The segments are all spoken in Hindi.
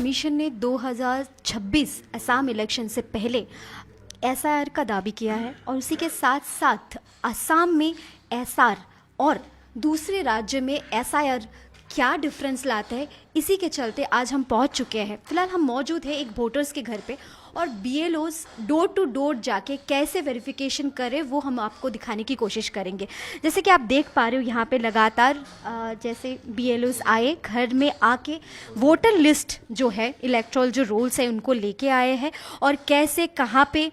कमीशन ने 2026 असम इलेक्शन से पहले एसआईआर का दावी किया है और उसी के साथ साथ असम में एसआर और दूसरे राज्य में एसआईआर क्या डिफरेंस लाता है, इसी के चलते आज हम पहुंच चुके हैं। फिलहाल हम मौजूद हैं एक वोटर्स के घर पे और बीएलओज डोर टू डोर जाके कैसे वेरिफिकेशन करें वो हम आपको दिखाने की कोशिश करेंगे। जैसे कि आप देख पा रहे हो यहाँ पे लगातार जैसे बीएलओज आए, घर में आके वोटर लिस्ट जो है, इलेक्ट्रल जो रोल्स है उनको लेके आए हैं और कैसे कहाँ पे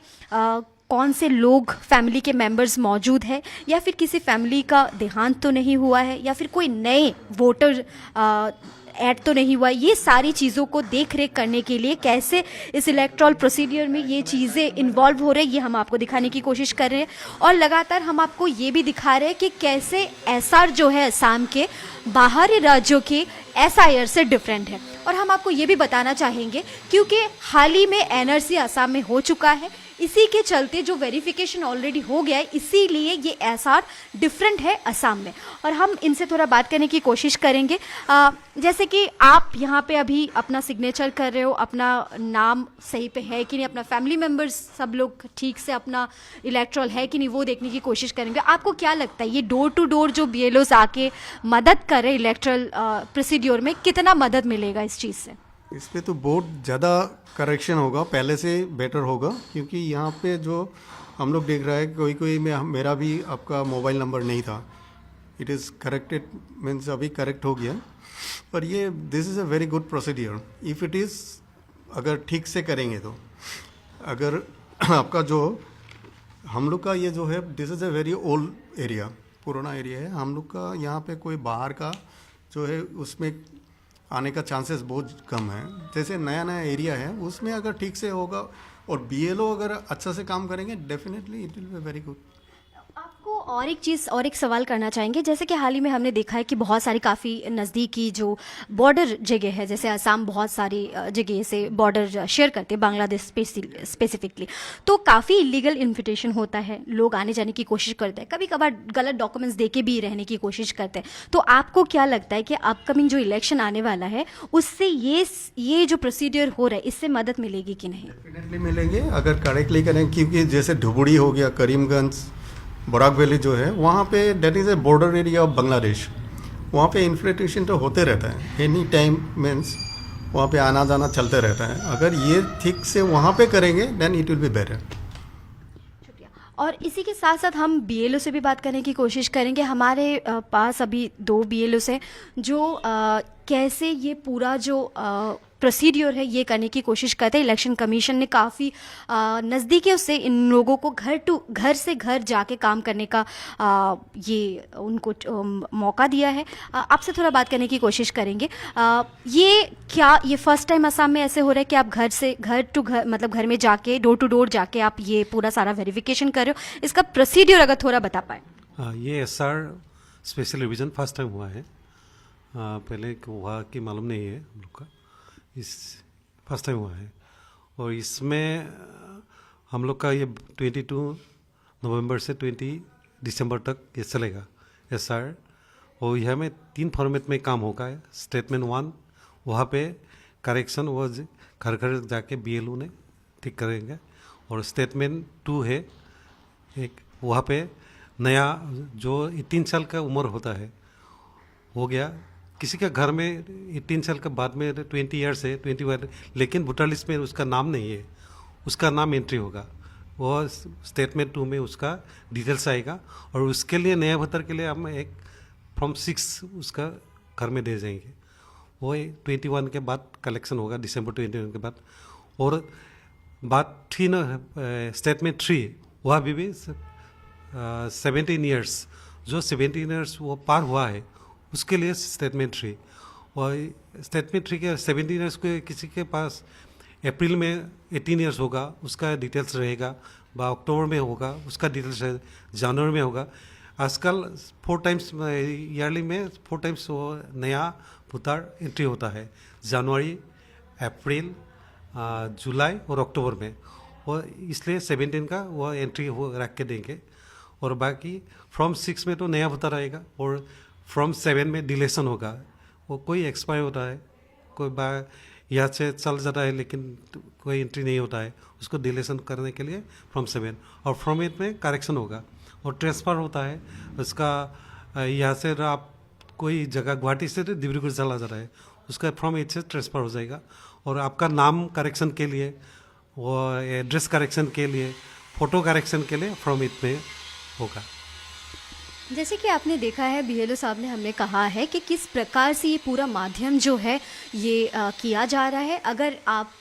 कौन से लोग फैमिली के मेंबर्स मौजूद हैं या फिर किसी फैमिली का देहांत तो नहीं हुआ है या फिर कोई नए वोटर ऐड तो नहीं हुआ, ये सारी चीज़ों को देख रेख करने के लिए कैसे इस इलेक्ट्रल प्रोसीडियर में ये चीज़ें इन्वॉल्व हो रही है, ये हम आपको दिखाने की कोशिश कर रहे हैं। और लगातार हम आपको ये भी दिखा रहे हैं कि कैसे एसआर जो है असम के बाहरी राज्यों के एसआईआर से डिफरेंट है। और हम आपको ये भी बताना चाहेंगे क्योंकि हाल ही में एनआरसी असम में हो चुका है, इसी के चलते जो वेरिफिकेशन ऑलरेडी हो गया है, इसीलिए ये एसआर डिफरेंट है असम में। और हम इनसे थोड़ा बात करने की कोशिश करेंगे। जैसे कि आप यहाँ पे अभी अपना सिग्नेचर कर रहे हो, अपना नाम सही पे है कि नहीं, अपना फैमिली मेम्बर्स सब लोग ठीक से अपना इलेक्ट्रल है कि नहीं वो देखने की कोशिश करेंगे। आपको क्या लगता है ये डोर टू डोर जो बीएलओज आके मदद करे इलेक्ट्रल प्रोसीड्योर में, कितना मदद मिलेगा इस चीज़ से? इस पे तो बहुत ज़्यादा करेक्शन होगा, पहले से बेटर होगा, क्योंकि यहाँ पे जो हम लोग देख रहा है कोई में मेरा भी आपका मोबाइल नंबर नहीं था, इट इज़ करेक्टेड, मीन्स अभी करेक्ट हो गया। पर ये this is a very good procedure if it is, अगर ठीक से करेंगे तो। अगर आपका जो हम लोग का ये जो है, this is a very old area, पुराना एरिया है हम लोग का। यहाँ पे कोई बाहर का जो है उसमें आने का चांसेस बहुत कम है। जैसे नया नया एरिया है उसमें अगर ठीक से होगा और बीएलओ अगर अच्छा से काम करेंगे, definitely it will be very good. आपको और एक चीज़ और एक सवाल करना चाहेंगे। जैसे कि हाल ही में हमने देखा है कि बहुत सारी काफ़ी नज़दीकी जो बॉर्डर जगह है, जैसे असम बहुत सारी जगह से बॉर्डर शेयर करते हैं बांग्लादेश स्पेसिफिकली, तो काफ़ी इलीगल इन्विटेशन होता है, लोग आने जाने की कोशिश करते हैं, कभी कभार गलत डॉक्यूमेंट्स देके भी रहने की कोशिश करते हैं। तो आपको क्या लगता है कि अपकमिंग जो इलेक्शन आने वाला है उससे ये जो प्रोसीडियर हो रहा है इससे मदद मिलेगी कि नहीं? डेफिनेटली मिलेंगे अगर करेक्टली करें, क्योंकि जैसे धुबुड़ी हो गया, करीमगंज, बराक वैली जो है वहाँ पे that is a border area of Bangladesh, वहाँ पे इन्फ्लेटेशन तो होते रहता है एनी टाइम, मीन्स वहाँ पे आना जाना चलते रहता है। अगर ये ठीक से वहाँ पे करेंगे then it will be better. और इसी के साथ साथ हम बीएलओ से भी बात करने की कोशिश करेंगे। हमारे पास अभी 2 बीएलओ हैं जो कैसे ये पूरा जो प्रोसीडियर है ये करने की कोशिश करते हैं। इलेक्शन कमीशन ने काफ़ी नज़दीकियों से इन लोगों को घर से घर जाके काम करने का ये उनको मौका दिया है। आपसे थोड़ा बात करने की कोशिश करेंगे। ये फर्स्ट टाइम असम में ऐसे हो रहा है कि आप घर टू घर, मतलब घर में जाके डोर टू डोर जाके आप ये पूरा सारा वेरिफिकेशन कर रहे हो, इसका प्रोसीडियर अगर थोड़ा बता पाए? ये SR special revision first time हुआ है, पहले हुआ कि मालूम नहीं है हम लोग का, इस फर्स्ट टाइम हुआ है। और इसमें हम लोग का ये 22 नवंबर से 20 दिसंबर तक ये चलेगा एसआर। और यह में 3 फॉर्मेट में काम होगा। स्टेटमेंट 1 वहाँ पे करेक्शन वो घर घर जाके बीएलओ ने ठीक करेंगे। और स्टेटमेंट 2 है एक, वहाँ पे नया जो 18 साल का उम्र होता है हो गया, किसी का घर में 18 साल के बाद में 20 ईयर्स है, 21, लेकिन वोटर लिस्ट में उसका नाम नहीं है, उसका नाम एंट्री होगा, वो स्टेटमेंट 2 में उसका डिटेल्स आएगा। और उसके लिए नया वोटर के लिए हम एक फॉर्म 6 उसका घर में दे जाएंगे, वो 21 के बाद कलेक्शन होगा, दिसंबर 21 के बाद। और बात थी ना स्टेटमेंट 3, वह भी 17 ईयर्स, जो 17 ईयर्स वो पार हुआ है उसके लिए स्टेटमेंट 3। और स्टेटमेंट 3 के 17 ईयर्स को किसी के पास अप्रैल में 18 ईयर्स होगा, उसका डिटेल्स रहेगा, अक्टूबर में होगा उसका डिटेल्स रहेगा, जनवरी में होगा। आजकल 4 टाइम्स ईयरली में 4 टाइम्स वो नया वोटर एंट्री होता है, जनवरी, अप्रैल, जुलाई और अक्टूबर में। और इसलिए 17 का वो एंट्री हो रख के देंगे। और बाकी फ्रॉम 6 में तो नया वोटर आएगा और फ्रॉम 7 में डिलेशन होगा, वो कोई एक्सपायर होता है, कोई यहाँ से चल जाता है लेकिन कोई एंट्री नहीं होता है, उसको डिलीशन करने के लिए फ्रॉम 7 और फ्रॉम 8 में करेक्शन होगा और ट्रांसफ़र होता है उसका। यहाँ से आप कोई जगह गुवाहाटी से डिब्रूगढ़ चला जाता है, उसका फ्रॉम 8 से ट्रांसफ़र हो जाएगा। और आपका नाम करेक्शन के लिए, वो एड्रेस करेक्शन के लिए, फ़ोटो करेक्शन के लिए फ्रॉम 8 में होगा। जैसे कि आपने देखा है बीएलओ साहब ने हमें कहा है कि किस प्रकार से ये पूरा माध्यम जो है ये किया जा रहा है। अगर आप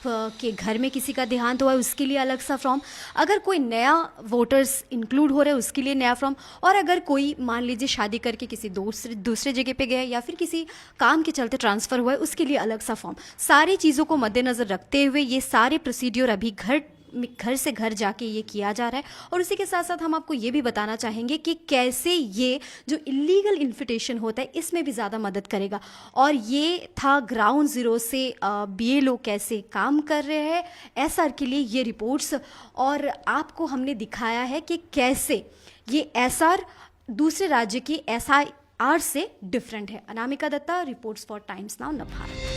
के घर में किसी का देहांत हुआ है उसके लिए अलग सा फॉर्म, अगर कोई नया वोटर्स इंक्लूड हो रहे हैं उसके लिए नया फॉर्म, और अगर कोई मान लीजिए शादी करके किसी दूसरे जगह पे गया या फिर किसी काम के चलते ट्रांसफ़र हुआ है उसके लिए अलग सा फॉर्म। सारी चीज़ों को मद्देनज़र रखते हुए ये सारे प्रोसीड्योर अभी घर से घर जाके ये किया जा रहा है। और उसी के साथ साथ हम आपको ये भी बताना चाहेंगे कि कैसे ये जो इलीगल इन्विटेशन होता है इसमें भी ज़्यादा मदद करेगा। और ये था ग्राउंड ज़ीरो से बीएलओ कैसे काम कर रहे हैं एसआर के लिए ये रिपोर्ट्स, और आपको हमने दिखाया है कि कैसे ये एसआर दूसरे राज्य की एसआईआर से डिफरेंट है। Anamika Datta, reports for Times Now, Nav Bharat.